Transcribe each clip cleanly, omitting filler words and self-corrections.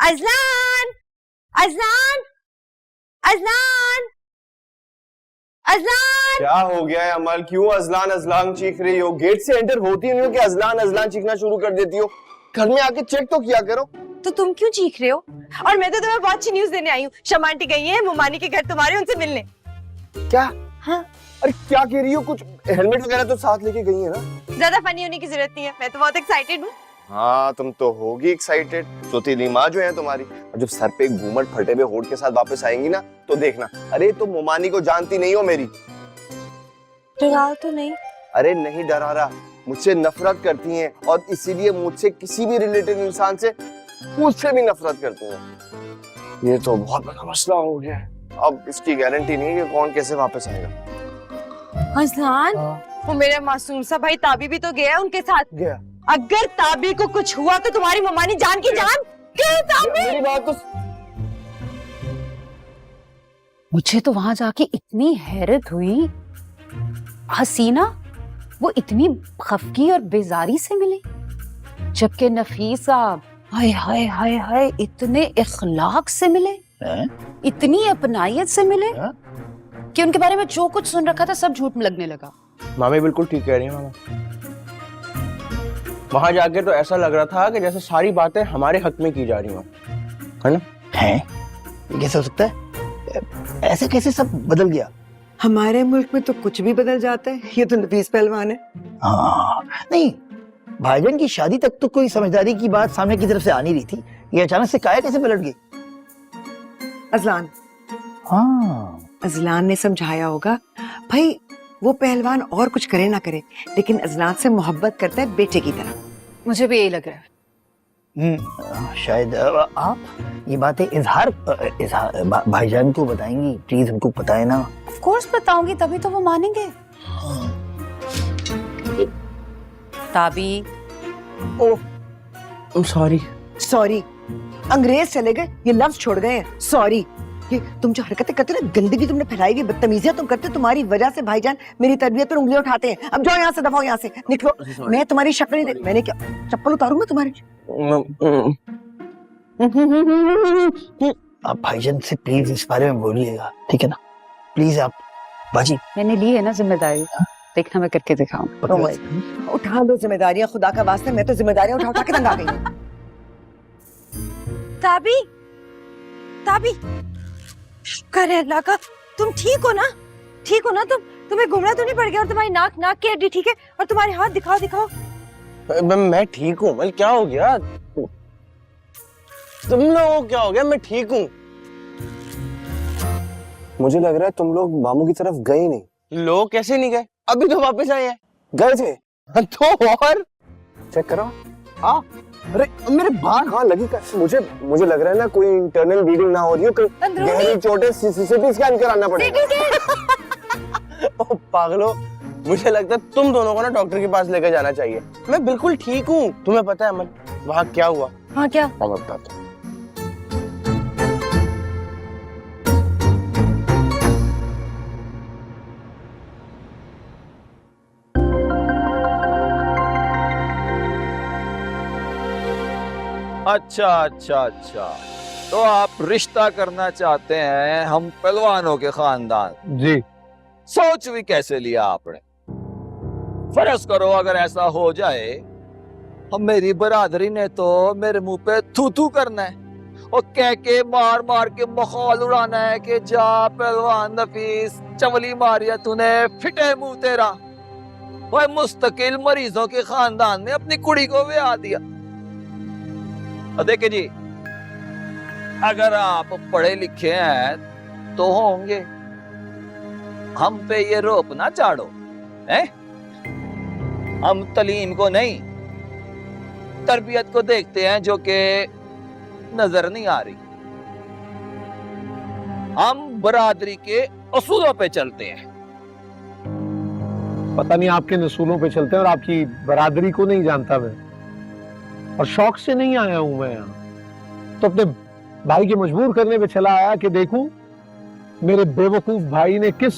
Azlan, Azlan, Azlan, Azlan. क्या हो गया है अमल? क्यों अजलान अजलान चीख रही हो? गेट से एंटर होती नहीं हो कि अजलान अजलान चीखना शुरू कर देती हो? घर में आके चेक तो किया करो। तो तुम क्यों चीख रहे हो? और मैं तो तुम्हें बहुत अच्छी न्यूज देने आई हूँ। शमा आंटी गई है मुमानी के घर तुम्हारे, उनसे मिलने। क्या? हाँ। अरे क्या कह रही हो? कुछ हेलमेट वगैरह तो साथ लेके गई है ना? ज्यादा फनी होने की जरूरत नहीं है, मैं तो बहुत एक्साइटेड हूँ। हाँ तुम तो होगी एक्साइटेड। सौतेली माँ जो है तुम्हारी, और जब सर पे घूमट फटे हुए होठ के साथ वापस आएंगी ना तो देखना। अरे तुम मुमानी को जानती नहीं हो मेरी। डरा तो नहीं? अरे नहीं डरा रहा, मुझसे नफरत करती हैं और इसीलिए मुझसे किसी भी रिलेटेड इंसान से मुझसे भी नफरत करती हैं। ये तो बहुत बड़ा मसला हो गया। अब इसकी गारंटी नहीं है कि कौन कैसे वापस आएगा। अजलान, वो मेरा मासूम सा भाई ताबी भी तो गया उनके साथ। गया? अगर ताबी को कुछ हुआ तो तुम्हारी ममानी जान की जान। क्यों ताबी? मेरी बात तो मुझे तो वहां जाके इतनी हैरत हुई। हसीना वो इतनी खफगी और बेजारी से मिली, जबकि नफीसा हाय हाय हाय हाय इतने इखलाक से मिले, इतनी अपनायत से मिले कि उनके बारे में जो कुछ सुन रखा था सब झूठ में लगने लगा। मामी बिल्कुल ठीक कह रही है मामा। वहां जाके तो ऐसा लग रहा था कि जैसे सारी बातें हमारे हक में की जा रही हो, है ना? हैं? ये कैसे हो सकता है? ऐसे कैसे सब बदल गया? हमारे मुल्क में तो कुछ भी बदल जाता है। ये तो नफीस पहलवान है। हाँ, नहीं भाईजान की शादी तक तो कोई समझदारी की बात सामने की तरफ से आ नहीं रही थी। ये अचानक से काया कैसे पलट गई? अजलान, हाँ अजलान ने समझाया होगा। भाई वो पहलवान और कुछ करे ना करे, लेकिन अजलान से मोहब्बत करता है बेटे की तरह। मुझे भी यही लग रहा है। शायद आप ये बातें इजहार भाईजान को बताएंगी? प्लीज उनको बताएं ना। ऑफ कोर्स बताऊंगी, तभी तो वो मानेंगे। ताबी, ओह सॉरी। सॉरी? अंग्रेज चले गए, ये लफ्ज छोड़ गए हैं सॉरी। ये तुम जो हरकतें करते हो ना, गंदगी तुमने फैलाई हुई, बदतमीजियां तुम करते हो, तुम्हारी वजह से भाईजान मेरी तरबियत पर उंगलियां उठाते हैं। अब जाओ यहाँ से, दफाओ यहाँ से, निकलो। मैं तुम्हारी शक्ल नहीं देख, मैंने क्या चप्पल उतारूंगा तुम्हारी? आप भाईजान से प्लीज इस बारे में बोलिएगा, ठीक है ना? प्लीज आप बाजी। मैंने ली है ना जिम्मेदारी, देखना मैं करके दिखाऊं। उठा लो जिम्मेदारियां, खुदा का वास्ते। मैं तो जिम्मेदारियां उठा उठा के तंग आ गई हूं। ताबी, ताबी, शुक्र है अल्लाह का, तुम ठीक हो ना? ठीक हो ना तुम? तुम्हें घुमरा तो नहीं पड़ गया? और तुम्हारी नाक की हड्डी ठीक है? और तुम्हारे हाथ दिखाओ दिखाओ। मैं ठीक हूँ। मल क्या हो गया? तुम लोगों को क्या हो गया? मैं ठीक हूँ। मुझे लग रहा है तुम लोग मामू की तरफ गए नहीं। लोग कैसे नहीं गए? अभी तो वापस आए हैं। गए थे तो और चेक करो। हाँ अरे मेरे बाल कहाँ लगी? मुझे लग रहा है ना कोई इंटरनल ब्लीडिंग ना हो रही हो, गहरी चोटें सीटी स्कैन कराना पड़ेगा। ओ पागलो, मुझे लगता है तुम दोनों को ना डॉक्टर के पास लेकर जाना चाहिए। मैं बिल्कुल ठीक हूँ। तुम्हें पता है अमन वहाँ क्या हुआ? हाँ क्या? मैं बताता हूँ। अच्छा अच्छा अच्छा, तो आप रिश्ता करना चाहते हैं हम पहलवानों के खानदान? जी। सोच भी कैसे लिया आपने? फर्ज करो अगर ऐसा हो जाए, हम मेरी बरादरी ने तो मेरे मुंह पे थू थू करना है और कह के मार मार के मखौल उड़ाना है कि जा पहलवान नफीस, चवली मारिया तूने, फिटे मुंह तेरा। वह मुस्तकिल मरीजों के खानदान में अपनी कुड़ी को ब्याह दिया। देखिए जी, अगर आप पढ़े लिखे हैं तो होंगे, हम पे ये रोप ना चाड़ो हैं? हम तलीम को नहीं, तरबियत को देखते हैं जो कि नजर नहीं आ रही। हम बरादरी के असूलों पे चलते हैं। पता नहीं आपके नसूलों पे चलते हैं और आपकी बरादरी को नहीं जानता मैं, और शौक से नहीं आया हूं मैं यहाँ, तो अपने भाई के मजबूर करने पे चला आया कि देखूं मेरे बेवकूफ भाई ने किस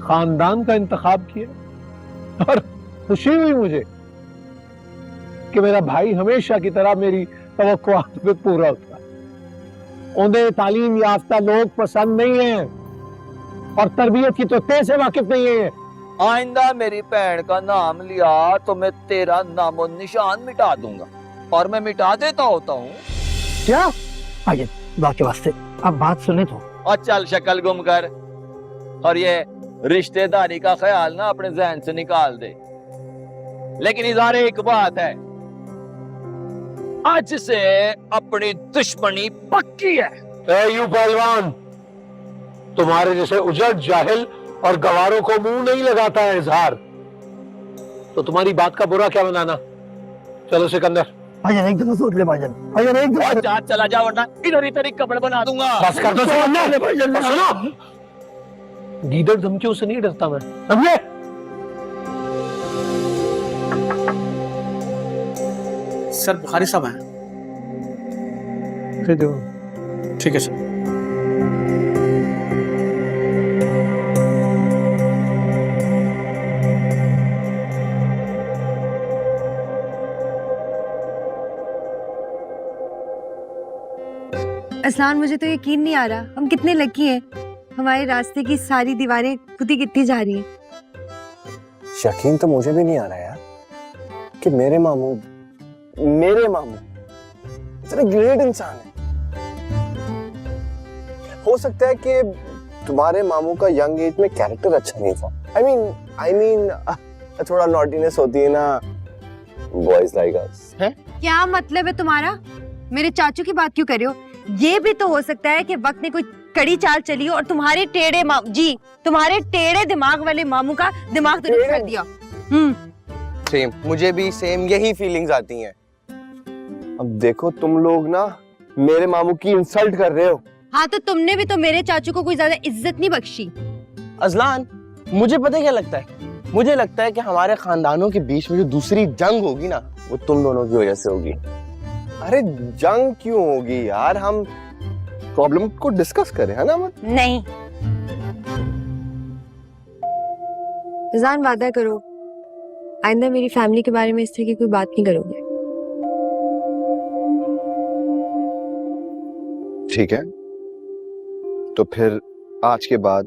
खानदान का इंतखाब किया। और खुशी हुई मुझे कि मेरा भाई हमेशा की तरह मेरी तवक्कुआत पे पूरा होता। उन्हें तालीम याफ्ता लोग पसंद नहीं है और तरबियत की तो से वाकिफ नहीं है। आइंदा मेरी बहन का नाम लिया तो मैं तेरा नामो निशान मिटा दूंगा, और मैं मिटा देता होता हूँ। क्या भाईजान, बात के वास्ते अब बात सुने तो। और चल शक्ल गुम कर, और ये रिश्तेदारी का ख्याल ना अपने जहन से निकाल दे। लेकिन इज़ारे एक बात है, आज से अपनी दुश्मनी पक्की है। ए यू पहलवान, तुम्हारे जैसे उजड़ जाहिल और गवारों को मुंह नहीं लगाता है इजहार, तो तुम्हारी बात का बुरा क्या बनाना। चलो सिकंदर। भाईजान एक दफा सोच ले भाईजान, भाईजान एक दफा। जा चला जा, वरना इधर ही तेरी कब्र बना दूंगा। बस कर दो सिकंदर। भाईजान सुनो, गीदड़ धमकियों से नहीं डरता मैं, समझे? सर बुखारी साहब हैं। ठीक है सर। असलान, मुझे तो यकीन नहीं आ रहा हम कितने लकी हैं। हमारे रास्ते की सारी दीवारें खुद ही गिरती जा रही हैं। यकीन तो मुझे भी नहीं आ रहा यार कि मेरे मामू इतने ग्रेट इंसान है। हो सकता है कि तुम्हारे मामू का यंग एज में कैरेक्टर अच्छा नहीं था। आई मीन थोड़ा नॉटीनेस होती है ना बॉयज लाइक अस। क्या मतलब है तुम्हारा? मेरे चाचू की बात क्यों कर रहे हो? ये भी तो हो सकता है कि वक्त ने कोई कड़ी चाल चली हो और तुम्हारे टेढ़े दिमाग वाले मामू का दिमाग तो नहीं कर दिया। सेम, मुझे भी सेम यही फीलिंग्स आती हैं। अब देखो तुम लोग ना मेरे मामू की इंसल्ट कर रहे हो। हाँ, तो तुमने भी तो मेरे चाचू को कोई ज्यादा इज्जत नहीं बख्शी। अजलान, मुझे पता क्या लगता है, मुझे लगता है कि हमारे खानदानों के बीच में जो दूसरी जंग होगी ना, वो तुम दोनों की वजह से होगी। अरे जंग क्यों होगी यार, हम प्रॉब्लम को डिस्कस करें, है ना? नहीं, रिजान वादा करो आइंदा मेरी फैमिली के बारे में इस तरह की कोई बात नहीं करोगे। ठीक है, तो फिर आज के बाद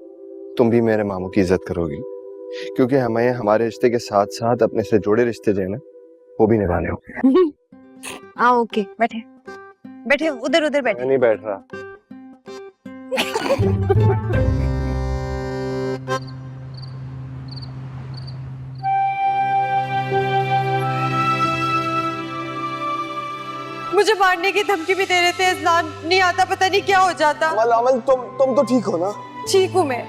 तुम भी मेरे मामू की इज्जत करोगी, क्योंकि हमें हमारे रिश्ते के साथ साथ अपने से जुड़े रिश्ते जो है ना, वो भी निभाने होंगे। ओके, बैठे उधर बैठे। मैं नहीं बैठ रहा। मुझे मारने की धमकी भी दे रहे थे अजलान, नहीं आता पता नहीं क्या हो जाता। अमल तुम तो ठीक हो ना? ठीक हूँ मैं।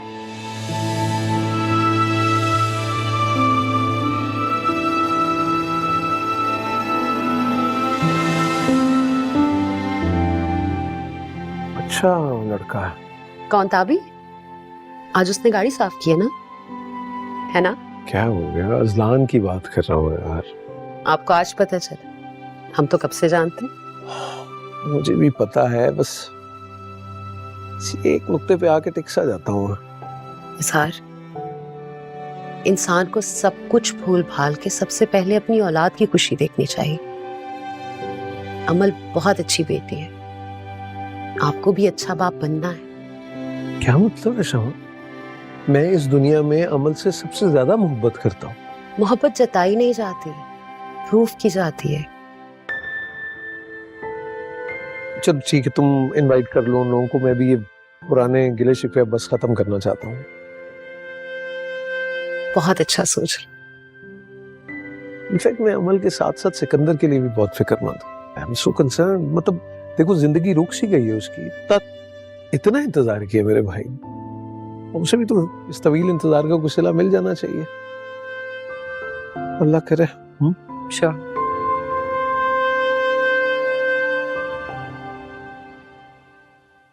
अच्छा लड़का है। कौन ताबी? आज उसने गाड़ी साफ की है ना? है ना? क्या हो गया? अजलान की बात कर रहा हूँ यार। आपको आज पता चला? हम तो कब से जानते हैं। मुझे भी पता है, बस एक नुक्ते पे आके टिक सा जाता हूँ। इजहार, इंसान को सब कुछ भूल भाल के सबसे पहले अपनी औलाद की खुशी देखनी चाहिए। अमल बहुत अच्छी बेटी है, आपको भी अच्छा बाप बनना है। क्या मतलब है शमा? मैं इस दुनिया में अमल से सबसे ज्यादा मोहब्बत करता हूँ। मोहब्बत जताई नहीं जाती, प्रूफ की जाती है। चलो ठीक है, तुम इनवाइट कर लो उन लोगों को। मैं भी ये पुराने गिले शिकवे बस खत्म करना चाहता हूँ। बहुत अच्छा सोच। इनफैक्ट मैं अमल के साथ साथ सिकंदर के लिए भी बहुत फिक्रमंद हूँ। I am so concern. मतलब देखो, जिंदगी रुक सी गई है उसकी। इतना इंतजार किया मेरे भाई, उनसे भी तो इस तवील इंतजार का कुछ सिला मिल जाना चाहिए। अल्लाह करे। श्योर।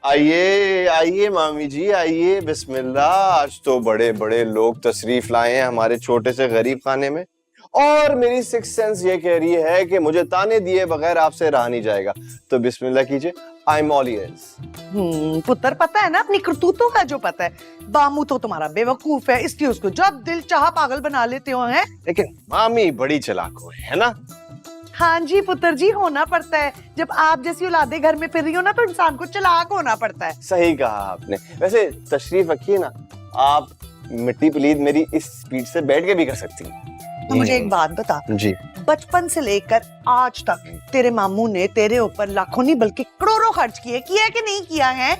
आइए आइए मामी जी, आइए, बिस्मिल्लाह। आज तो बड़े बड़े लोग तशरीफ लाए हैं हमारे छोटे से गरीब खाने में, और मेरी सिक्स सेंस ये कह रही है कि मुझे ताने दिए बगैर आपसे रहा नहीं जाएगा। तो बिस्मिल्लाह कीजिए। I am all years. पुत्र, पता है ना अपनी करतूतों का जो पता है। बामू तो तुम्हारा बेवकूफ है, इसलिए उसको जब दिल चाहा पागल बना लेते हो हैं। लेकिन मामी बड़ी चालाक हो है ना? हाँ जी पुत्र जी, होना पड़ता है। जब आप जैसी औलादे घर में फिर रही हो ना, तो इंसान को चालाक होना पड़ता है। सही कहा आपने। वैसे तशरीफ रखिए ना, आप मिट्टी पलीद मेरी इस स्पीड से बैठ के भी कर सकती हैं। तो मुझे एक बात बता, जी, बचपन से लेकर आज तक तेरे मामू ने तेरे ऊपर लाखों नहीं बल्कि करोड़ों खर्च किए, किया कि नहीं किया है?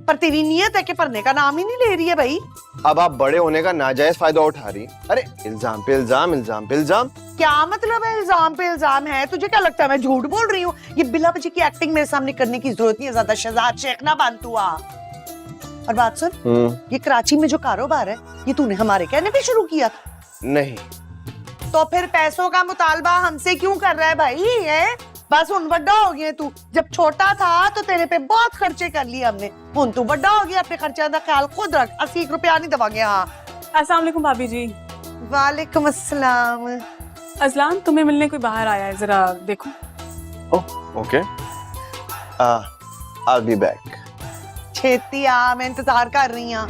पर तेरी नियत है कि पढ़ने का नाम ही नहीं ले रही है भाई। अब आप बड़े होने का नाजायज फायदा उठा रही। अरे इल्जाम पे इल्जाम, इल्जाम पे इल्जाम। क्या मतलब है इल्जाम पे इल्जाम है? तुझे क्या लगता है मैं झूठ बोल रही हूँ? ये बिला बजी की एक्टिंग मेरे सामने करने की जरूरत नहीं है ज्यादा। शहजाद शेख ना बन तू आ। और बात सुन, ये कराची में जो कारोबार है, ये तूने हमारे कहने पे शुरू किया था? नहीं। तो फिर पैसों का मुतालबा हमसे क्यों कर रहा है भाई? है बस हुन बड़ा हो गया तू। जब छोटा था तो तेरे पे बहुत खर्चे कर लिए हमने, हुन तू बड़ा हो गया, अपने खर्चे का ख्याल खुद रख। 80 रुपया नहीं दवांगे। हाँ, अस्सलाम वालेकुम भाभी जी। वालेकुम अस्सलाम। अजलान, तुम्हें मिलने कोई बाहर आया है, जरा देखो। Okay, I'll be back. छेती आ, मैं इंतजार कर रही हूँ।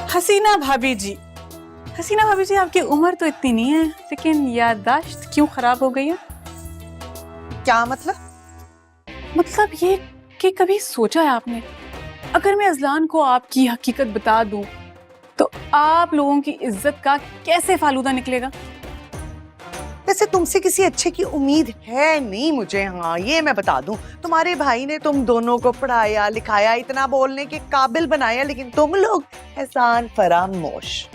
हसीना भाभी जी, हसीना भाभी जी, आपकी उम्र तो इतनी नहीं है, लेकिन याददाश्त क्यों खराब हो गई है? क्या मतलब? मतलब ये कि कभी सोचा है आपने, अगर मैं अजलान को आपकी हकीकत बता दूं तो आप लोगों की इज्जत का कैसे फालूदा निकलेगा? वैसे तुमसे किसी अच्छे की उम्मीद है नहीं मुझे। हाँ, ये मैं बता दूं, तुम्हारे भाई ने तुम दोनों को पढ़ाया लिखाया, इतना बोलने के काबिल बनाया, लेकिन तुम लोग एहसान फरामोश।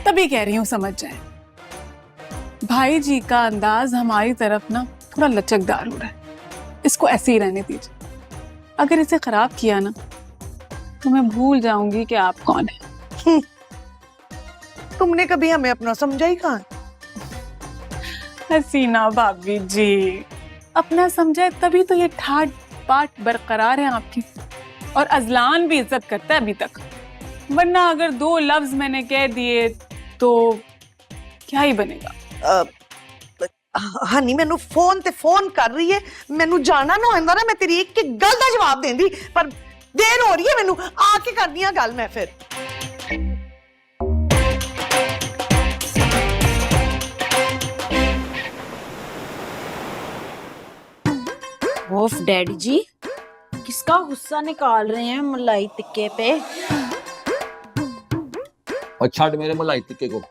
तभी कह रही हूँ समझ जाए। भाई जी का अंदाज हमारी तरफ ना थोड़ा लचकदार हो रहा है, इसको ऐसे ही रहने दीजिए। अगर इसे खराब किया ना तो मैं भूल जाऊंगी कि आप कौन है। तुमने कभी हमें अपना समझा ही कहाँ? हसीना भाभी जी, अपना समझे तभी तो ये ठाट बाट बरकरार है आपकी, और अजलान भी इज्जत करता है अभी तक, वरना अगर 2 लफ्ज मैंने कह दिए तो क्या ही बनेगा। हनी मैनू फोन ते फोन कर रही है, मैनू जाना ना होंदा ना, मैं तेरी एक एक गल दा जवाब देंदी, पर देर हो रही है, मैनू आके करनी है गल मैं फिर। ओफ डैडी जी, किसका गुस्सा निकाल रहे हैं मलाई टिक्के पे? और छाड़ मेरे मलाई टिक्के को।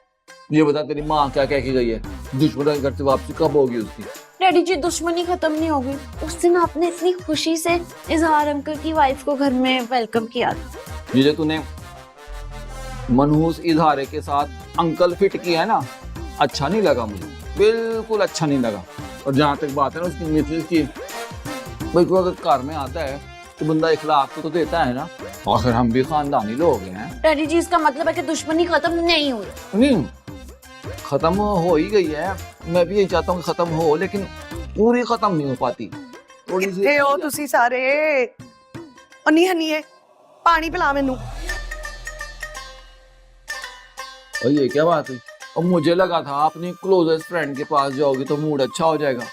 ये बता, तेरी माँ क्या कह के गई है? दुश्मन के घर से वापसी कब होगी उसकी? डैडी जी, दुश्मनी खत्म नहीं होगी। उस दिन आपने इतनी खुशी से इजहार अंकल की वाइफ को घर में वेलकम किया था। ये जो तूने मनहूस इजहारे के साथ अंकल फिट किया है ना, अच्छा नहीं लगा मुझे, बिल्कुल अच्छा नहीं लगा। और जहाँ तक बात है ना उसकी मिसेज की, भाई को अगर घर में आता है तो बंदा इखलाक तो देता है ना, और फिर हम भी खानदानी लोग हैं। डैडी जी, इसका मतलब है कि दुश्मनी खत्म नहीं हुई? नहीं, खत्म हो ही गई है। मैं भी यही चाहता हूँ कि खत्म हो, लेकिन पूरी खत्म नहीं हो पाती। थोड़ी सी किथे हो तुसी सारे? अन्नी हनी है, पानी पिला मैनू। और ये क्या बात हुई? और मुझे लगा था अपनी क्लोजेस्ट फ्रेंड के पास जाओगी तो मूड अच्छा हो जाएगा।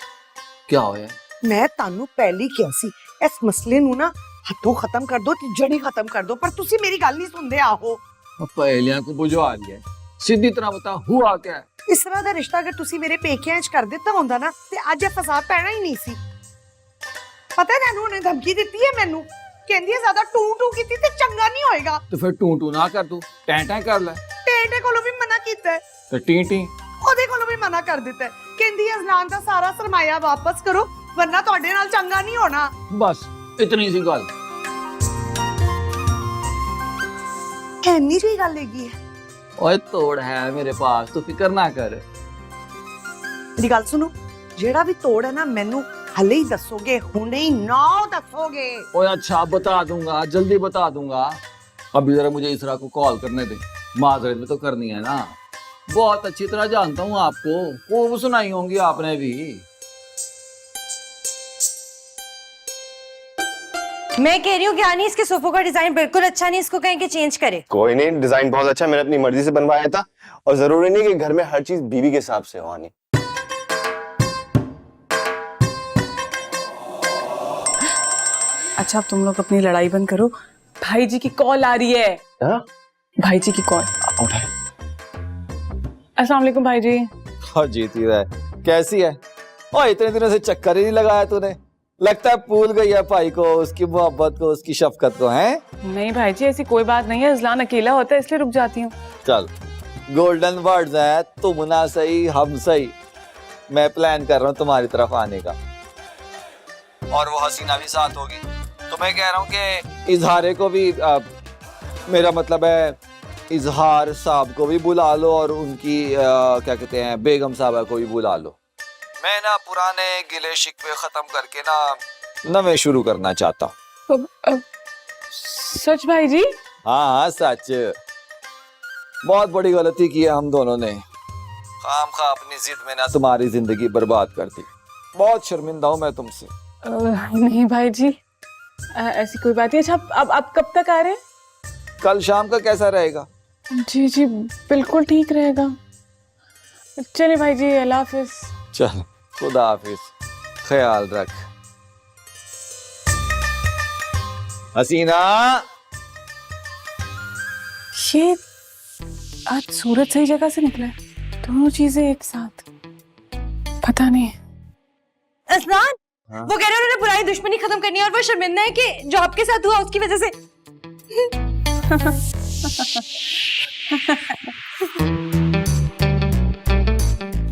क्या होया? मैं तानू पहली किया सी इस मसले नू ना हथों खत्म कर दो, जड़ी खत्म कर दो, पर तुसी मेरी गल नहीं सुनदे। आहो, पहलियां को बुझवा लिया, सीधी तरह बता हुआ क्या है? इस तरह दा रिश्ता अगर तुसी मेरे पेकियां च कर दिता होंदा ना, ते अज ये फसाद पैना ही नहीं सी। पता है तैनू उन्हें धमकी दित्ती है मैनू, कहंदी है ज्यादा टू टू कीती ते चंगा नहीं होएगा। तो फिर टू टू ना कर, तू टैं टैं कर ले। टेटे कोलों भी मना कीता है, तो टी टी ओदे कोलों भी मना कर दिता है। कहंदी है अजलान दा सारा सरमाया वापस करो, वरना तुहाडे नाल चंगा नहीं होना। बस इतनी सी गल। ऐनी जी गल हैगी है। ओए तोड़ है मेरे पास, तू फिक्र ना कर। मेरी गल सुनो, जेड़ा भी तोड़ है ना मैनू हले ही दसोगे, हुणे ही ना दसोगे। ओए अच्छा बता दूंगा, जल्दी बता दूंगा। अभी जरा मुझे इसरा को कॉल करने दे, माजरत में तो करनी है ना। बहुत अच्छी तरह जानता हूँ आपको, खूब सुनाई होंगी आपने भी। मैं कह रही हूँ कि आनी, इसके सोफों का डिजाइन बिल्कुल अच्छा नहीं, इसको कहें कि चेंज करे। कोई नहीं, डिजाइन बहुत अच्छा, मैंने अपनी मर्जी से बनवाया था, और जरूरी नहीं कि घर में हर चीज बीवी के हिसाब से हो। आनी, अच्छा, अब तुम लोग अपनी लड़ाई बंद करो, भाई जी की कॉल आ रही है। हाँ? भाई जी की कॉल। उठाए। अस्सलाम वालेकुम भाई जी। और जीती रहे, कैसी है? और इतने दिनों से चक्कर ही नहीं लगाया तूने, लगता है भूल गई है भाई को, उसकी मोहब्बत को, उसकी शफकत को। हैं? नहीं भाई जी, ऐसी कोई बात नहीं है, अजलान अकेला होता है इसलिए रुक जाती हूँ। चल, गोल्डन वर्ड्स है, तुम ना सही हम सही। मैं प्लान कर रहा हूँ तुम्हारी तरफ आने का, और वो हसीना भी साथ होगी। तो मैं कह रहा हूँ कि इजहारे को भी मेरा मतलब है इजहार साहब को भी बुला लो, और उनकी क्या कहते हैं बेगम साहबा को भी बुला लो। मैं ना पुराने गिले शिकवे खत्म करके ना नवे शुरू करना चाहता हूँ। सच भाई जी? हाँ हाँ सच। बहुत बड़ी गलती की है हम दोनों ने, खामखा अपनी जिद में ना तुम्हारी जिंदगी बर्बाद कर दी। बहुत शर्मिंदा हूँ मैं तुमसे। नहीं भाई जी, ऐसी कोई बात नहीं। अच्छा, अब कब तक आ रहे हैं? कल शाम का कैसा रहेगा? जी जी बिल्कुल ठीक रहेगा। चलिए भाई जी, अल्लाह हाफिज। चल, खुदा हाफिज, ख्याल रख। हसीना, ये आज सूरज सही जगह से निकला है, दोनों चीजें एक साथ, पता नहीं। असलान, हाँ? वो कह रहे हैं उन्होंने पुरानी दुश्मनी खत्म करनी है और वो शर्मिंदा है कि जो आपके साथ हुआ उसकी वजह से।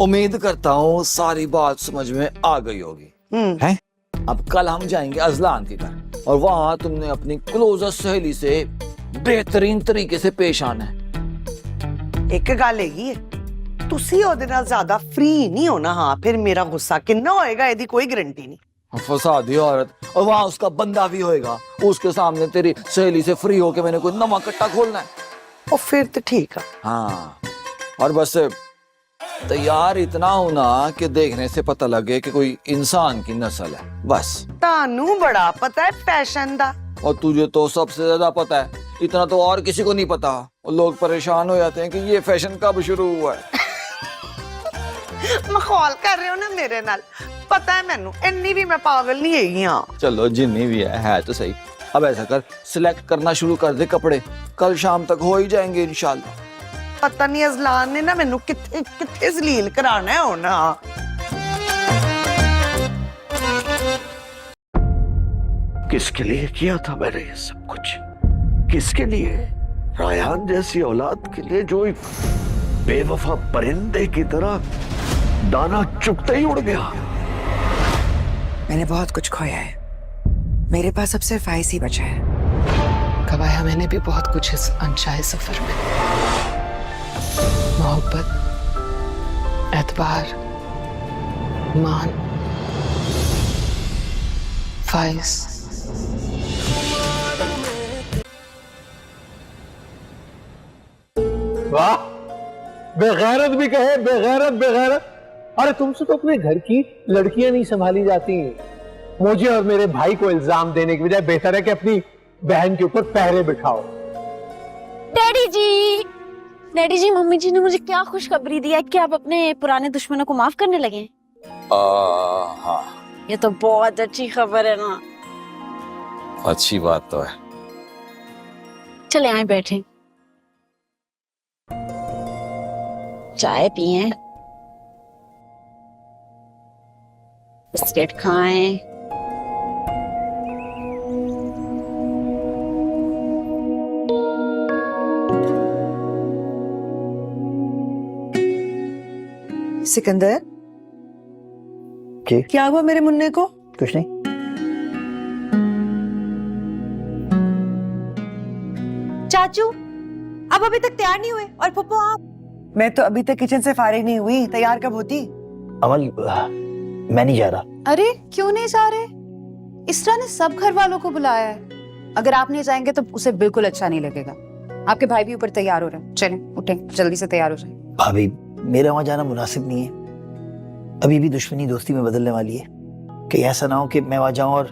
उम्मीद करता हूँ सारी बात समझ में आ गई होगी। हैं? अब कल हम जाएंगे अजलान के घर, और वहां तुमने अपनी क्लोजेस्ट सहेली से बेहतरीन तरीके से पेश आना है। एक गल हैगी तुसी ओदे नाल ज्यादा फ्री नहीं होना। हाँ, फिर मेरा गुस्सा कितना होएगा एदी कोई गारंटी नहीं। फसादी औरत, और वहां उसका बंदा भी होएगा, उसके सामने तेरी सहेली से फ्री होके मैंने कोई नवा कट्टा खोलना है। और फिर तो ठीक है। हाँ, और बस तैयार इतना होना कि देखने से पता लगे कि कोई इंसान की नस्ल है, बस। तानू बड़ा पता है फैशन दा। और तुझे तो सबसे ज्यादा पता है, इतना तो और किसी को नहीं पता। और लोग परेशान हो जाते हैं कि ये फैशन कब शुरू हुआ है। मखौल कर रहे हो ना मेरे नाल, पता है मैनू, इन्नी भी मैं पागल नहीं हैगी। हाँ चलो, जिन्नी भी है तो सही। अब ऐसा कर, सिलेक्ट करना शुरू कर दे कपड़े, कल शाम तक हो ही जाएंगे इंशाल्लाह। पता नहीं अजलान ने ना मैनू किथे किथे जलील कराना है होना। किसके लिए किया था मैंने ये सब कुछ? किसके लिए? रायान जैसी औलाद के लिए जो एक बेवफा परिंदे की तरह दाना चुगते ही उड़ गया। मैंने बहुत कुछ खोया है, मेरे पास अब सिर्फ आइस ही बचा है। गवाया मैंने भी बहुत कुछ इस अनचाहे सफर में, मोहब्बत, एतबार, मान, फाइज। वाह, बेगैरत भी कहे, बेगैरत बेगैरत। अरे तुमसे तो अपने घर की लड़कियां नहीं संभाली जाती। मुझे और मेरे भाई को इल्जाम देने की बजाय बेहतर है कि अपनी बहन के ऊपर पहरे बिठाओ। डैडी जी मम्मी जी ने मुझे क्या खुशखबरी दी है कि आप अपने पुराने दुश्मनों को माफ करने लगे। हाँ, ये तो बहुत अच्छी खबर है ना। अच्छी बात तो है। चले आए बैठे, चाय पिए, बिस्किट खाएं। सिकंदर, जी? क्या हुआ मेरे मुन्ने को? कुछ नहीं। चाचू, अब अभी तक तैयार नहीं हुए, और पप्पू आप? मैं तो अभी तक किचन से फारिग नहीं हुई, तैयार कब होती? अमल, मैं नहीं जा रहा। अरे क्यों नहीं जा रहे? इसरा ने सब घर वालों को बुलाया है, अगर आप नहीं जाएंगे तो उसे बिल्कुल अच्छा नहीं लगेगा। आपके भाई भी ऊपर तैयार हो रहे हैं, चलें उठें, जल्दी से तैयार हो जाएं। भाभी, मेरा वहां जाना मुनासिब नहीं है। अभी भी दुश्मनी दोस्ती में बदलने वाली है। कहीं ऐसा ना हो कि मैं वहां जाऊं और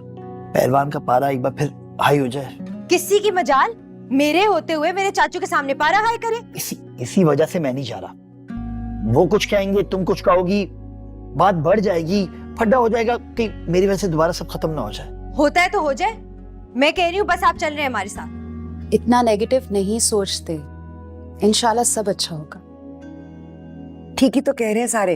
पहलवान का पारा एक बार फिर हाई हो जाए। किसी की मजाल मेरे होते हुए मेरे चाचू के सामने पारा हाई करे? इसी वजह से मैं नहीं जा रहा। वो कुछ कहेंगे, तुम कुछ कहोगी, बात बढ़ जाएगी, फड्डा हो जाएगा कि मेरी वजह से दोबारा सब खत्म ना हो जाए। होता है तो हो जाए, मैं कह रही हूँ बस आप चल रहे हैं हमारे साथ। इतना नेगेटिव नहीं सोचते, इंशाल्लाह सब अच्छा होगा। ठीक ही तो कह रहे हैं सारे।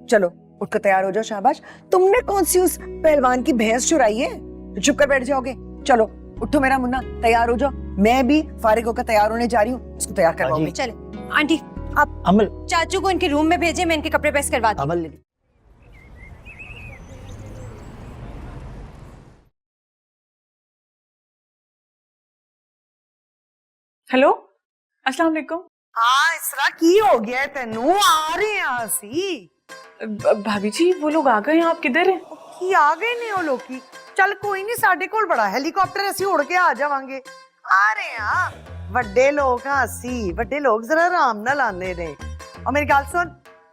चलो उठकर तैयार हो जाओ, शाबाश। तुमने कौन सी उस पहलवान की भैंस चुराई है? चुप कर बैठ जाओगे? चलो उठो मेरा मुन्ना, तैयार हो जाओ। मैं भी फारिग होकर तैयार होने जा रही हूँ, इसको तैयार करवाओ। चले आंटी, आप अमल चाचू को इनके रूम में भेजे, मैं इनके कपड़े प्रेस करवा दूं। अमल ले ली। हेलो, अस्सलाम वालेकुम। हाँ इसरा की हो गया है तेनू? आ रहे हैं आसी। भाभी जी वो लोग आ गए हैं, आप किधर हैं? की आ गए ने ओ लोकी। चल कोई नहीं, साडे कोल बड़ा हेलीकॉप्टर, असी उड़ के आ जावांगे। आ रहे हैं ਵੱਡੇ लोग, हाँ असी ਵੱਡੇ लोग जरा आराम नाल आंदे ने। और मेरी गल सुन,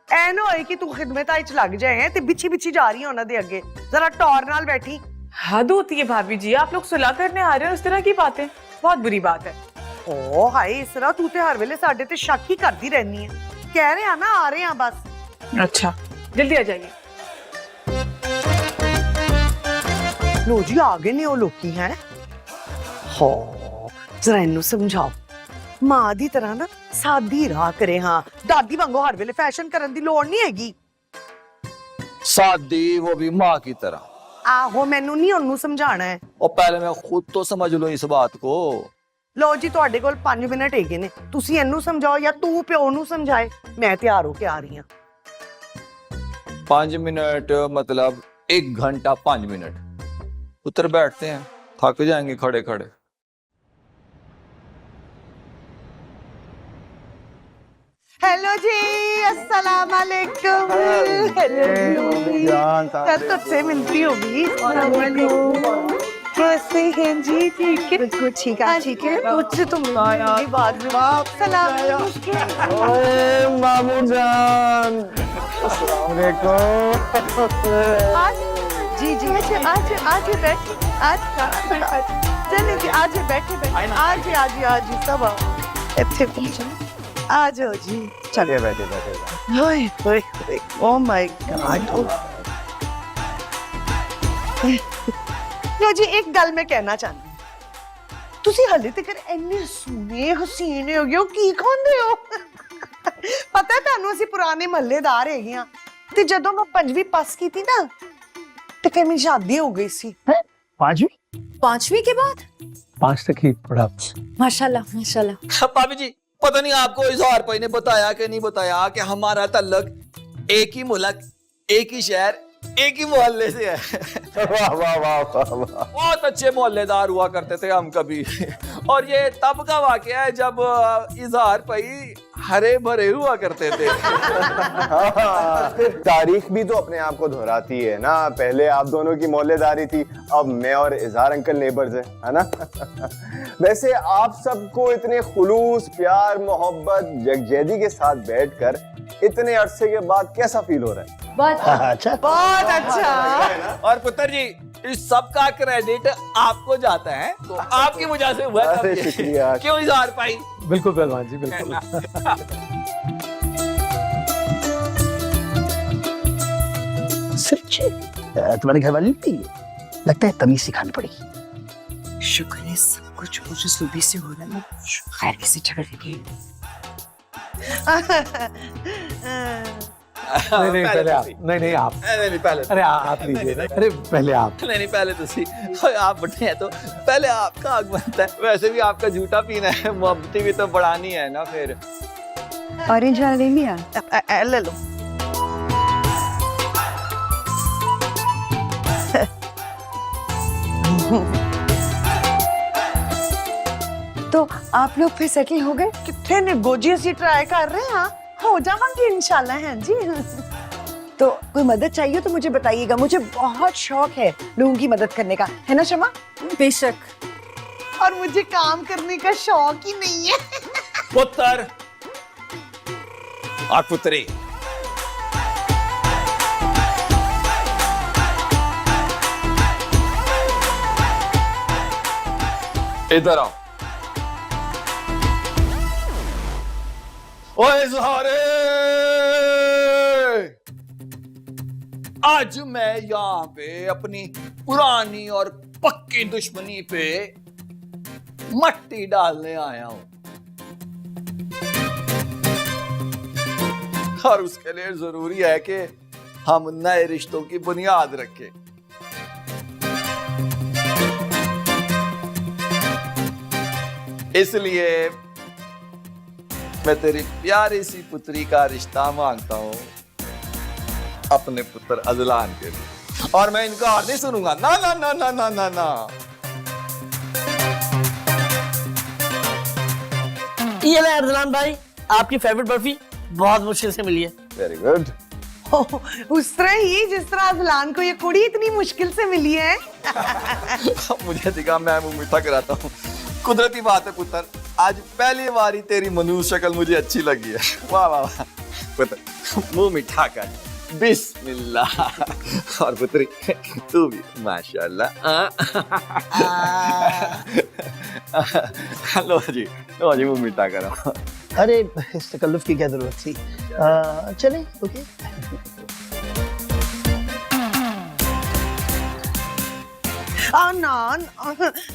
ऐ ना होए कि तू खिदमतां विच लग जाए ते बिछी बिछी जा रही है उन्हां दे अगे। जरा टौर नाल बैठी। हद होती है भाभी जी, आप लोग सुलह करने आ रहे हो, इस तरह की बातें बहुत बुरी बात है। ओ हाय इसरा, तू ते हर वेले साडे ते शक ही करदी रहनी है। कह रहे हैं ना आ रहे हैं बस। अच्छा जल्दी आ जाइए। लो जी आ गए ने ओ लोकी हैं। हो जरा इन्नू समझाओ, मां दी तरह ना सादी राह करे। हाँ दादी वांगो हर वेले फैशन करन दी लोड़ नहीं हैगी। सादी वो भी माँ की तरह। आहो मैनू नहीं ओनू समझाना है। और पहले मैं खुद तो समझ लो इस बात को। लो जी ਤੁਹਾਡੇ ਕੋਲ 5 ਮਿੰਟ ਹੈਗੇ ਨੇ, ਤੁਸੀਂ ਇਹਨੂੰ ਸਮਝਾਓ ਜਾਂ ਤੂੰ ਪਿਓ ਨੂੰ ਸਮਝਾਏ। मैं तैयार होके आ रही हूँ। 5 मिनट मतलब 1 घंटा 5 मिनट। उतर बैठते हैं, थक जाएंगे खड़े खड़े। हेलो जी, अस्सलाम वालेकुम। हेलो जी, कब तक से मिलती होगी? कैसे हैं जी? ठीक है, बिल्कुल ठीक है, ठीक है। मुझसे तुम मिलोगी बाद में। सलाम ओए मामू जान, अस्सलाम वालेकुम। जी जी, आज आज बैठ, आज चले जी, आज बैठे बैठे, आज सब अच्छे पहुंचे। आ जाओ जी, चलिए बैठे बैठे। ओए ओए ओए, ओ माय गॉड। लो जी एक गल मैं कहना चाहती हूं, ਤੁਸੀਂ ਹਲੇ ਤੱਕ ਇੰਨੇ ਸੋਹਣੇ ਹਸੀਨੇ ਹੋ ਗਏ ਹੋ, ਕੀ ਖਾਂਦੇ ਹੋ? ਪਤਾ ਤੁਹਾਨੂੰ ਅਸੀਂ ਪੁਰਾਣੇ ਮਹੱਲੇਦਾਰ ਹੈਗੇ ਆ, ਤੇ ਜਦੋਂ ਮੈਂ 5ਵੀਂ ਪਾਸ ਕੀਤੀ ਨਾ ਤੇ ਫਿਰ ਮੇਰੀ ਸ਼ਾਦੀ ਹੋ ਗਈ ਸੀ। 5वीं के बाद 5 तक ही पढ़ा। माशाल्लाह माशाल्लाह। भाभी जी पता नहीं आपको इजहार भाई ने बताया कि नहीं बताया कि हमारा तल्लक एक ही मुल्क, एक ही शहर, एक ही मोहल्ले से है। वाह वाह वाह वाह वाह। बहुत अच्छे मोहल्लेदार हुआ करते थे हम कभी। और ये तब का वाकया है जब इजहार भाई हरे भरे हुआ करते थे। तारीख भी तो अपने आप को दोहराती है ना। पहले आप दोनों की मोहल्लेदारी थी, अब मैं और इजहार अंकल नेबर्स है ना। वैसे आप सबको इतने खुलूस, प्यार, मोहब्बत, यकजहती के साथ बैठकर इतने अरसे के बाद कैसा फील हो रहा है? अच्छा बहुत अच्छा। और पुत्र जी इस सब का क्रेडिट आपको जाता है, तो आपकी वजह से हुआ है। अरे शुक्रिया। क्यों इजहार भाई? बिल्कुल पहलवान जी, बिल्कुल। सच्ची तुम्हारे घर वाली नहीं है? लगता है तमीज सिखानी पड़ेगी। शुक्र है सब कुछ मुझे सुबह से हो रहा है, खैर किसी झगड़े की। नहीं पहले आप। नहीं आप। नहीं पहले। अरे आप लीजिए ना। अरे पहले आप। नहीं पहले तुसी। आप बड़े हैं तो पहले आपका हक बनता है। वैसे भी आपका झूठा पीना है, मोहब्बती भी तो बढ़ानी है ना फिर। ऑरेंज वाला ले लिया? ले लो। तो आप लोग फिर सेटल हो गए? कितने ने गोजी असी ट्राई कर रहे हैं, हो जावांगे इंशाल्लाह। हैं जी। तो कोई मदद चाहिए तो मुझे बताइएगा, मुझे बहुत शौक है लोगों की मदद करने का, है ना शमा? बेशक। और मुझे काम करने का शौक ही नहीं है। पुत्र और पुत्री, इधर आओ। ओए ज़हारे, आज मैं यहाँ पे अपनी पुरानी और पक्की दुश्मनी पे मट्टी डालने आया हूं। और उसके लिए जरूरी है कि हम नए रिश्तों की बुनियाद रखें। इसलिए मैं तेरी प्यारी सी पुत्री का रिश्ता मांगता हूँ अपने पुत्र अजलान के लिए, और मैं इनकार नहीं सुनूंगा। ना ना ना ना ना ना ना। ये ले अरसलान भाई, आपकी फेवरेट बर्फी बहुत मुश्किल से मिली है। Very good. उस तरह ही जिस तरह अजलान को ये कुड़ी इतनी मुश्किल से मिली है। मुझे दिखा मैं मुंह मीठा कराता हूँ। कुदरती बात है पुत्र, आज पहली बारी तेरी मनूस शक्ल मुझे अच्छी लगी है। वाह वाह वाह पुत्र, मुंह मीठा कर, बिस्मिल्लाह। और पुत्री तू भी माशाल्लाह। लो जी मुंह मीठा करो। अरे इस तकल्लुफ की क्या जरूरत थी। चले ओके। ना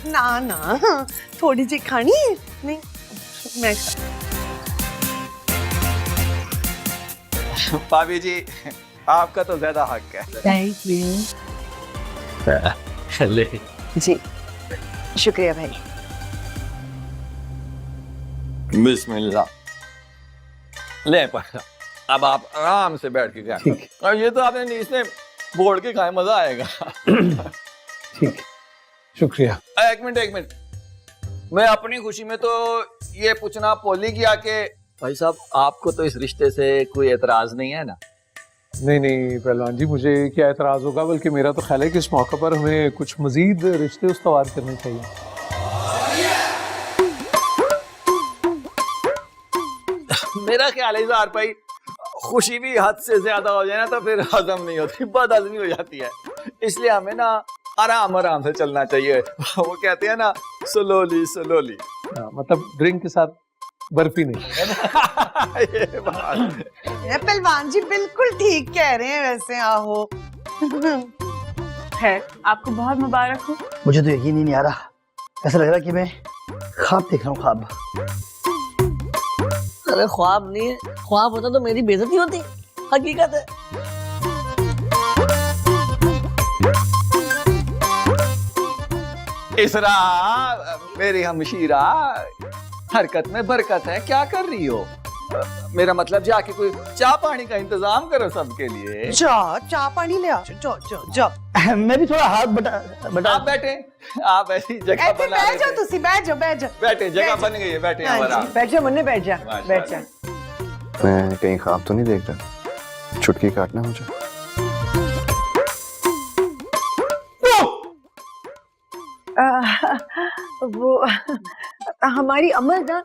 ना ना, थोड़ी सी खानी है? नहीं मैं भाभी जी आपका तो ज्यादा हक है। थैंक यू जी, शुक्रिया भाई। बिस्मिल्लाह। ले पकड़ा, अब आप आराम से बैठ के खाएं। और ये तो आपने नीचे में बोल के खाए, मजा आएगा। ठीक, शुक्रिया। एक मिनट, मैं अपनी खुशी में तो ये पूछना भूल ही गया कि भाई साहब आपको तो इस रिश्ते से कोई एतराज नहीं है ना? नहीं पहलवान जी, मुझे क्या एतराज होगा, बल्कि मेरा तो ख्याल है कि इस मौके पर हमें कुछ मजीद रिश्ते उस्तवार करने चाहिए। मेरा ख्याल है इज़हार भाई, खुशी भी हद से ज्यादा हो जाए ना तो फिर हजम नहीं होती, बदहजमी हो जाती है। इसलिए हमें ना आराम से चलना चाहिए। वो कहते हैं ना स्लोली। मतलब ड्रिंक के साथ बर्फी नहीं। ये बात पहलवान जी बिल्कुल ठीक कह रहे हैं वैसे। आहो है, आपको बहुत मुबारक हो। मुझे तो यकीन ही नहीं आ रहा, ऐसा लग रहा है कि मैं ख्वाब देख रहा हूँ, ख्वाब। अरे ख्वाब नहीं है, ख्वाब होता तो मेरी बेइज्जती होती, हकीकत है। इसरा मेरी हमशीरा, हरकत में बरकत है, क्या कर रही हो? मेरा मतलब जाके कोई चाय पानी का इंतजाम करो सबके लिए। चाय पानी ले आओ। जाओ। मैं भी थोड़ा हाथ बटा। आप बैठे, आप ऐसी जगह बना रहे थे। बैठ जाओ। बैठे, जगह बन गई है, बैठे हमारा। बैठ जा मुन्ने, बैठ जा। मैं कहीं ख्वाब तो नहीं देख रहा? चुटकी काटना मुझे। वो हमारी अमल ना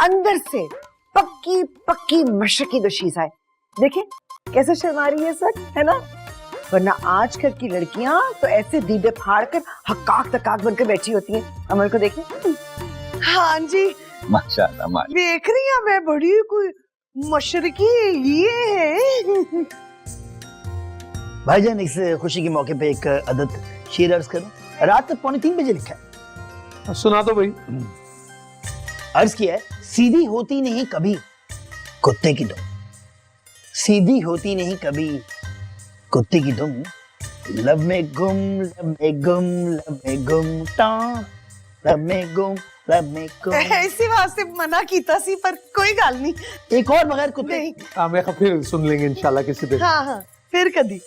अंदर से पक्की मशक़ी दोशीज़ा है। देखे कैसे शर्मा रही है सर, है ना? वरना आजकल की लड़कियां तो ऐसे दीदे फाड़ कर हकाक तकाक बनकर बैठी होती हैं। अमल को देखे। हाँ जी माशाल्लाह। देख रही हूँ मैं, बड़ी कोई मशरकी ये है। भाईजान, इस खुशी के मौके पे एक अदद शेर अर्ज करो। रात तक 2:45 बजे लिखा है। सुना दो भाई। अर्ज किया है, सीधी होती नहीं कभी कुत्ते की दुम, सीधी होती नहीं कभी कुत्ते की दुम, लब में गुम ऐसी वास्ते मना कीता सी, पर कोई गल नहीं। एक और बगैर कुत्ते। हाँ, मैं फिर सुन लेंगे इंशाल्लाह किसी दिन। हाँ फिर कभी।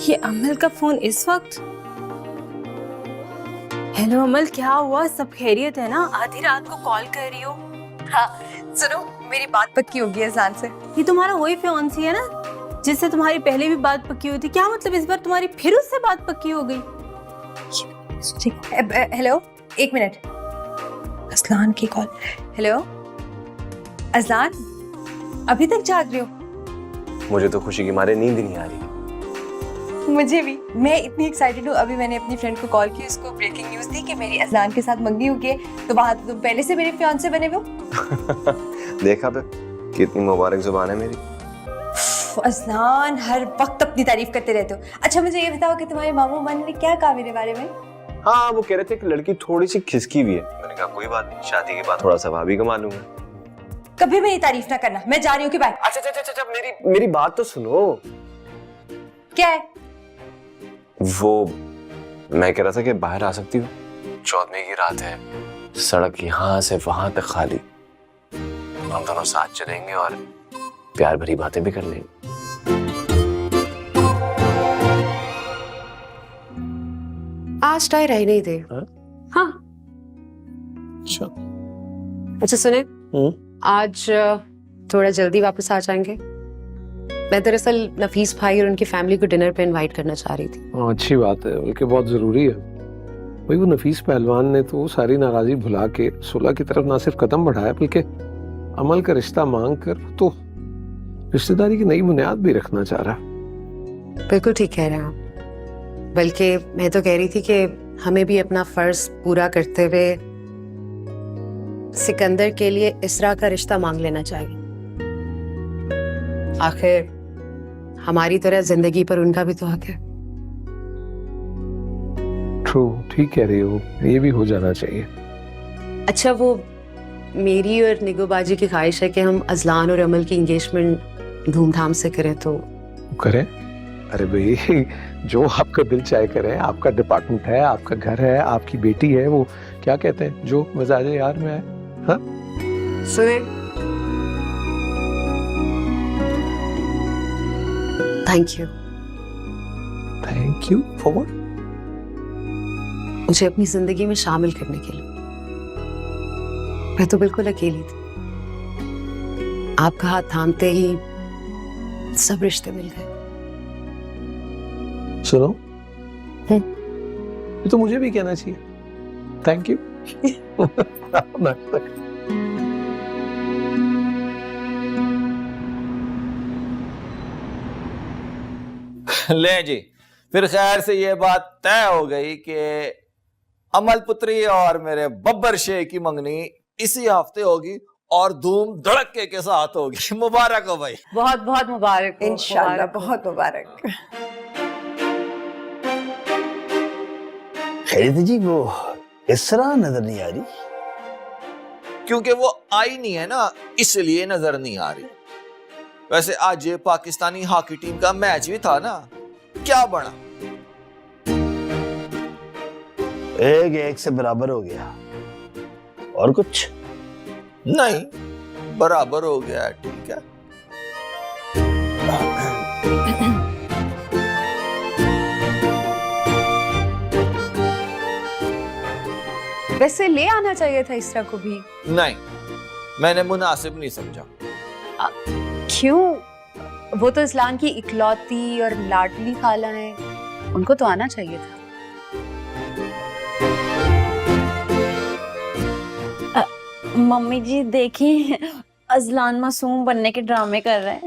ये अमल का फोन इस वक्त? हेलो अमल, क्या हुआ? सब खैरियत है ना? आधी रात को कॉल कर रही हो। हाँ सुनो, मेरी बात पक्की होगी अजान से। ये तुम्हारा वही फियांसी है ना जिससे तुम्हारी पहले भी बात पक्की हुई थी? क्या मतलब इस बार तुम्हारी फिर उससे बात पक्की हो गई? हेलो, एक मिनट। असलान की कॉल। हेलो अजलान, अभी तक जाग रहे हो? मुझे तो खुशी की मारे नींद ही नहीं आ रही। मुझे भी। मैं इतनी एक्साइटेड हूँ। अभी मैंने अपनी फ्रेंड को कॉल की, उसको ब्रेकिंग न्यूज दी कि मेरी अजलान के साथ मंगनी हुई है। तो वहां तो तुम पहले से मेरे फियांसे बने हो। देखा पे कितनी मुबारक जुबान है मेरी। अजलान हर वक्त अपनी तारीफ करते रहते हो। अच्छा मुझे ये बताओ कि तुम्हारे मामू मामी ने क्या कहा मेरे बारे में? हाँ, वो कह रहे थे कि लड़की थोड़ी सी खिसकी भी है। मैंने कहा कोई बात नहीं, शादी के बाद थोड़ा सा भाभी कमा लूंगा। कभी मेरी तारीफ ना करना, मैं जा रही हूँ कि बाय। अच्छा, मेरी बात तो सुनो। क्या है? वो मैं कह रहा था कि बाहर आ सकती हो? 14वीं की रात है, सड़क यहाँ से वहां तक खाली, हम दोनों साथ चलेंगे और प्यार भरी बातें भी कर लेंगे। आज टाई रहने ही दे। हाँ। अच्छा सुने, आज थोड़ा जल्दी वापस आ जाएंगे। मैं दरअसल नफीस भाई और उनकी फैमिली को डिनर पे इनवाइट करना चाह रही थी। अच्छी बात है, बल्कि बहुत जरूरी है। भाई वो नफीस पहलवान ने तो सारी नाराजगी भुला के सुलह की तरफ ना सिर्फ कदम बढ़ाया, बल्कि अमल का रिश्ता मांग कर तो रिश्तेदारी की नई बुनियाद भी रखना चाह रहा। बिल्कुल ठीक कह रहे हैं आप। बल्कि मैं तो कह रही थी कि हमें भी अपना फर्ज पूरा करते हुए सिकंदर के लिए इसरा का रिश्ता मांग लेना चाहिए। आखिर हमारी तरह जिंदगी पर उनका भी तो हक है। ट्रू, ठीक कह रही हो, ये भी हो जाना चाहिए। अच्छा, वो मेरी और निगोबाजी की ख्वाहिश है कि हम अजलान और अमल की एंगेजमेंट धूमधाम से करें। तो करें? अरे भाई, जो आपका दिल चाहे करें। आपका डिपार्टमेंट है, आपका घर है, आपकी बेटी है, वो क्या कहते हैं, जो मजाजे यार में है। हाँ? सुने, थैंक यू फॉर व्हाट? मुझे अपनी जिंदगी में शामिल करने के लिए। मैं तो बिल्कुल अकेली थी, आपका हाथ थामते ही सब रिश्ते मिल गए। सुनो, ये तो मुझे भी कहना चाहिए। Thank you. ले जी, फिर खैर से ये बात तय हो गई कि अमल पुत्री और मेरे बब्बर शेख की मंगनी इसी हफ्ते होगी और धूम धड़के के साथ होगी। मुबारक हो भाई। बहुत बहुत मुबारक हो। इंशाल्लाह बहुत मुबारक। खैरियत जी, वो इसरा नजर नहीं आ रही? क्योंकि वो आई नहीं है ना, इसलिए नजर नहीं आ रही। वैसे आज ये पाकिस्तानी हॉकी टीम का मैच भी था ना, क्या बना? 1-1 से बराबर हो गया। और कुछ नहीं, बराबर हो गया, ठीक है। वैसे ले आना चाहिए था इसरा को भी। नहीं, मैंने मुनासिब नहीं समझा। क्यों? वो तो इस्लान की इकलौती और लाडली खाला है, उनको तो आना चाहिए था। मम्मी जी देखिए, अजलान मासूम बनने के ड्रामे कर रहे हैं।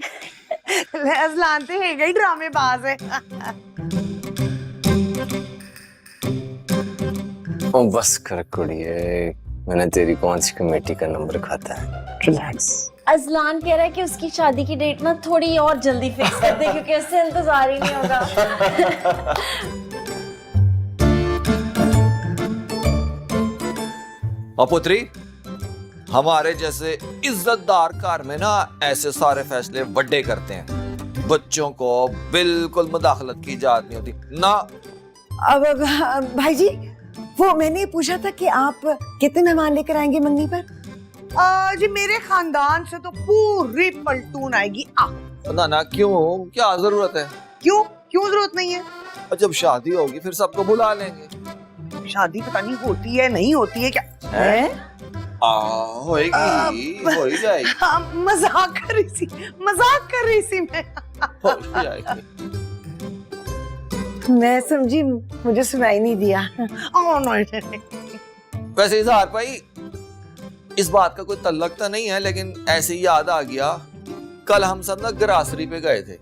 अजलान तो है गई ड्रामेबाज है। ओ बस कर कुड़िए, मैंने तेरी कौन सी कमेटी का नंबर खाता है। रिलैक्स। अजलान कह रहा है कि उसकी शादी की डेट ना थोड़ी और जल्दी फिक्स कर दे, क्योंकि उससे इंतजार ही नहीं होगा। और पुत्री, हमारे जैसे इज्जतदार घर में ना ऐसे सारे फैसले बड़े करते हैं। बच्चों को बिल्कुल मुदाखलत की इजाजत नहीं होती ना। अब भाई जी, वो मैंने पूछा था कि आप कितने मेहमान लेकर आएंगे मंगनी पर? जी मेरे खानदान से तो पूरी पलटून आएगी। ना ना, क्यों, क्या जरूरत है? क्यों जरूरत नहीं है? और जब शादी होगी फिर सबको बुला लेंगे। शादी पता नहीं होती है नहीं होती है क्या है? होएगी, हो ही जाएगी। मजाक कर रही थी मैं। हो ही जाएगी। मैं समझी, मुझे सुनाई नहीं दिया। वैसे इजहार भाई, इस बात का कोई तल्लक तो नहीं है, लेकिन ऐसे ही याद आ गया। कल हम सब ना ग्रासरी पे गए थे,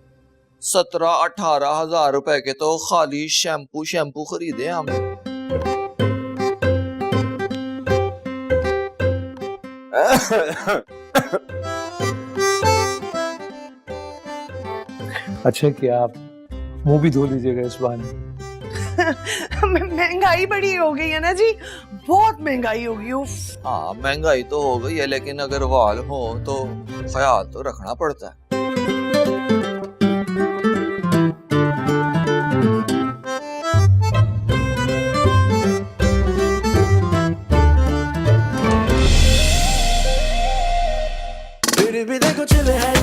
17-18 हजार रुपए के तो खाली शैम्पू खरीदे हमने। अच्छा किया आप मुंह भी धो लीजिएगा इस बहाने। महंगाई बड़ी हो गई है ना जी, बहुत महंगाई हो गई। हाँ महंगाई तो हो गई है, लेकिन अगर वाल हो तो ख्याल तो रखना पड़ता है। फिर भी देखो चिल है